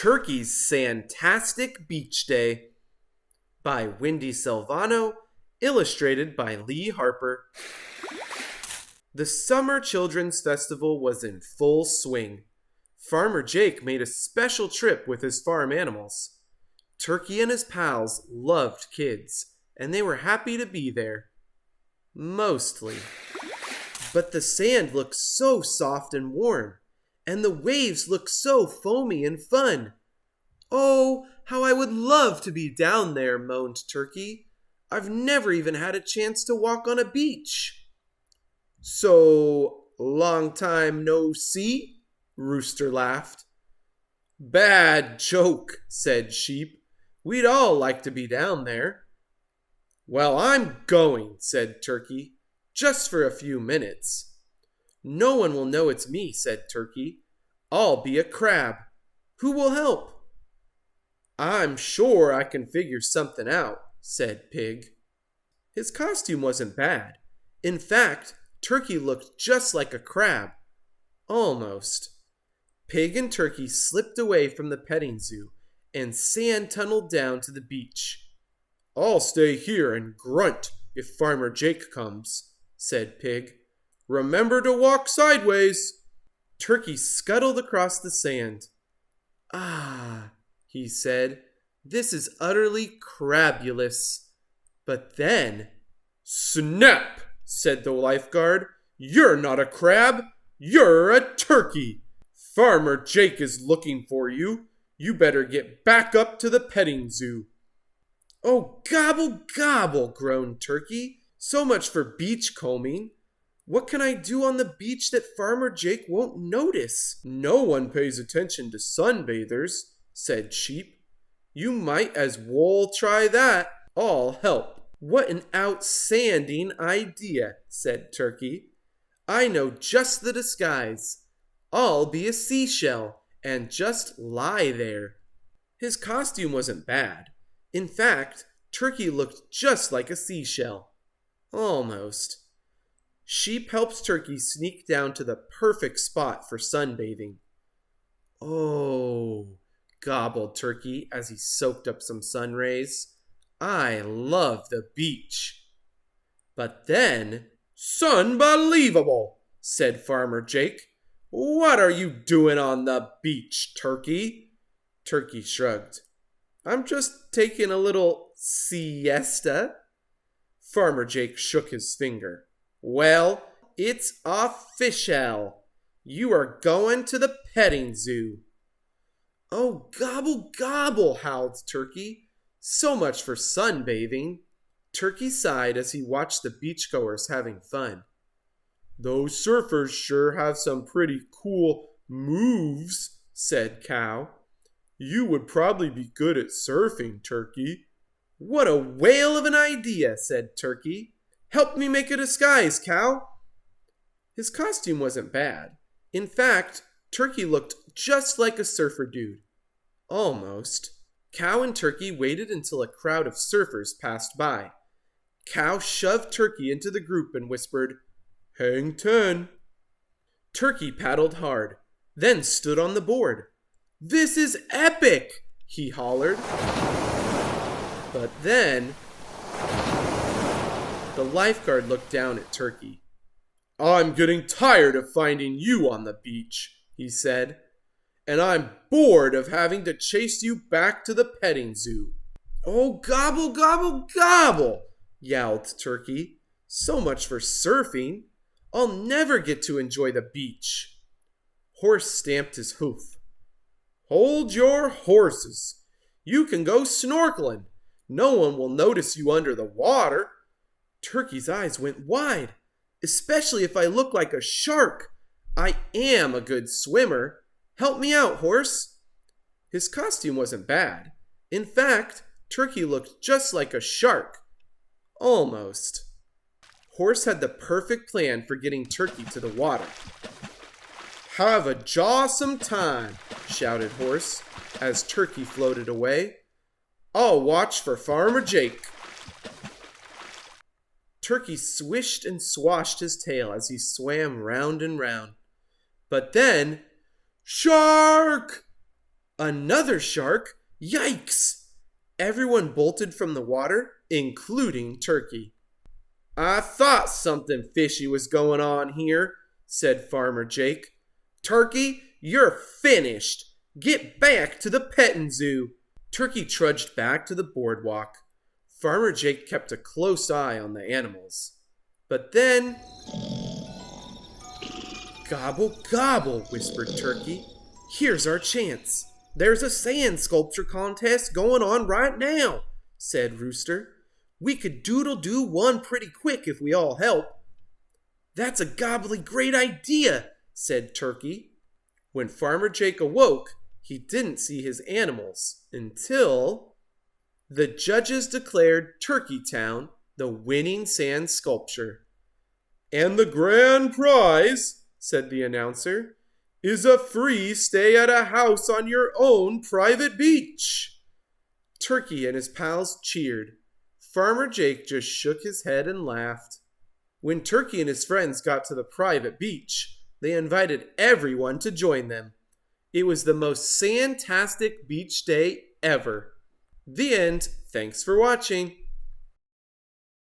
Turkey's Sandtastic Beach Day by Wendy Silvano, illustrated by Lee Harper. The Summer Children's Festival was in full swing. Farmer Jake made a special trip with his farm animals. Turkey and his pals loved kids, and they were happy to be there. Mostly. But the sand looked so soft and warm, and the waves looked so foamy and fun. "Oh, how I would love to be down there," moaned Turkey. "I've never even had a chance to walk on a beach." "So, long time no see?" Rooster laughed. "Bad joke," said Sheep. "We'd all like to be down there." "Well, I'm going," said Turkey, "just for a few minutes." "No one will know it's me," said Turkey. "I'll be a crab. Who will help?" "I'm sure I can figure something out," said Pig. His costume wasn't bad. In fact, Turkey looked just like a crab. Almost. Pig and Turkey slipped away from the petting zoo, and Sand tunneled down to the beach. "I'll stay here and grunt if Farmer Jake comes," said Pig. "Remember to walk sideways." Turkey scuttled across the sand. "Ah," he said, "this is utterly crab-ulous." But then, "Snap!" said the lifeguard. "You're not a crab, you're a turkey. Farmer Jake is looking for you. You better get back up to the petting zoo." "Oh, gobble, gobble," groaned Turkey. "So much for beach combing. What can I do on the beach that Farmer Jake won't notice?" "No one pays attention to sunbathers," said Sheep. "You might as well try that. I'll help." "What an outstanding idea," said Turkey. "I know just the disguise. I'll be a seashell and just lie there." His costume wasn't bad. In fact, Turkey looked just like a seashell. Almost. Sheep helped Turkey sneak down to the perfect spot for sunbathing. "Oh," gobbled Turkey as he soaked up some sun rays. "I love the beach." But then, "Sunbelievable," said Farmer Jake. "What are you doing on the beach, Turkey?" Turkey shrugged. "I'm just taking a little siesta." Farmer Jake shook his finger. "Well, it's offi-shell. You are going to the petting zoo." "Oh, gobble, gobble," howled Turkey. "So much for sunbathing." Turkey sighed as he watched the beachgoers having fun. "Those surfers sure have some pretty cool moves," said Cow. "You would probably be good at surfing, Turkey." "What a whale of an idea," said Turkey. "Help me make a disguise, Cow." His costume wasn't bad. In fact, Turkey looked just like a surfer dude. Almost. Cow and Turkey waited until a crowd of surfers passed by. Cow shoved Turkey into the group and whispered, "Hang 10." Turkey paddled hard, then stood on the board. "This is epic," he hollered. But then, the lifeguard looked down at Turkey. "I'm getting tired of finding you on the beach," he said. "And I'm bored of having to chase you back to the petting zoo." "Oh, gobble, gobble, gobble," yowled Turkey. "So much for surfing. I'll never get to enjoy the beach." Horse stamped his hoof. "Hold your horses. You can go snorkeling. No one will notice you under the water." Turkey's eyes went wide. "Especially if I look like a shark. I am a good swimmer. Help me out, horse." His costume wasn't bad. In fact, Turkey looked just like a shark. Almost. Horse had the perfect plan for getting Turkey to the water. "Have a jawsome time," shouted Horse as Turkey floated away. "I'll watch for Farmer Jake." Turkey swished and swashed his tail as he swam round and round. But then, "Shark!" Another shark? Yikes! Everyone bolted from the water, including Turkey. I thought something fishy was going on here, said Farmer Jake. Turkey, you're finished. Get back to the petting zoo. Turkey trudged back to the boardwalk. Farmer Jake kept a close eye on the animals. But then... Gobble, gobble, whispered Turkey. Here's our chance. There's a sand sculpture contest going on right now, said Rooster. We could doodle-do one pretty quick if we all help. That's a gobbly great idea, said Turkey. When Farmer Jake awoke, he didn't see his animals until the judges declared Turkey Town the winning sand sculpture. And the grand prize, said the announcer, is a free stay at a house on your own private beach. Turkey and his pals cheered. Farmer Jake just shook his head and laughed. When Turkey and his friends got to the private beach, they invited everyone to join them. It was the most Sandtastic beach day ever. The end. Thanks for watching.